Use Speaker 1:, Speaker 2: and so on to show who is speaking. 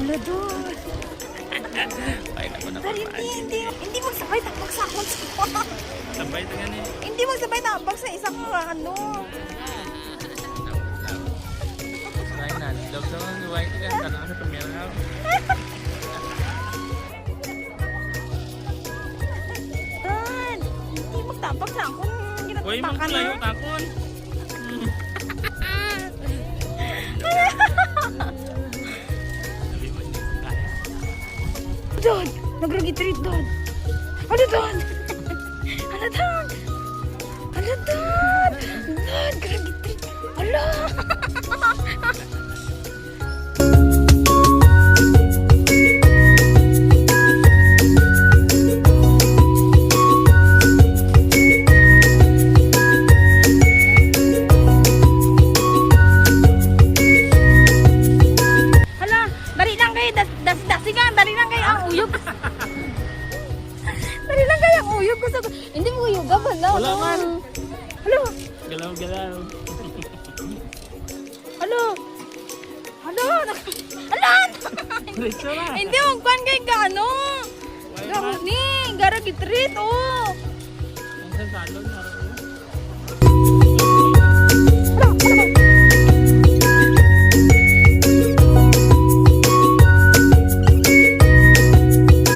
Speaker 1: Wala doon.
Speaker 2: Ay, naku na
Speaker 1: Pero hindi magsabay tapag sa akong spot.
Speaker 2: Sabay ito ganun.
Speaker 1: Hindi magsabay tapag sa isang ano.
Speaker 2: Ay, nandog sa mga white ka. Tanong sa tumira.
Speaker 1: Dan, hindi magtapag sa akong
Speaker 2: Uy,
Speaker 1: ginatapakan
Speaker 2: magkulayo
Speaker 1: na.
Speaker 2: takon. Sabi mo niya, kaya.
Speaker 1: Doon, nag-regitreat doon. Ano doon? Ano doon? Ano doon? Doon, nag-regitreat. Ala! Hala, dali lang kayo. Dasigan, dali lang kayo ang uyog. Dali lang kayo ang uyog. Hindi mo uyog ka ba?
Speaker 2: Wala man.
Speaker 1: Halo,
Speaker 2: Galaw-galaw.
Speaker 1: halo. Halo, halan!
Speaker 2: Diretso na.
Speaker 1: Hindi, magpan kay gano.
Speaker 2: Why
Speaker 1: Garo ni, gara gitrit, oh.
Speaker 2: Ang sa salon,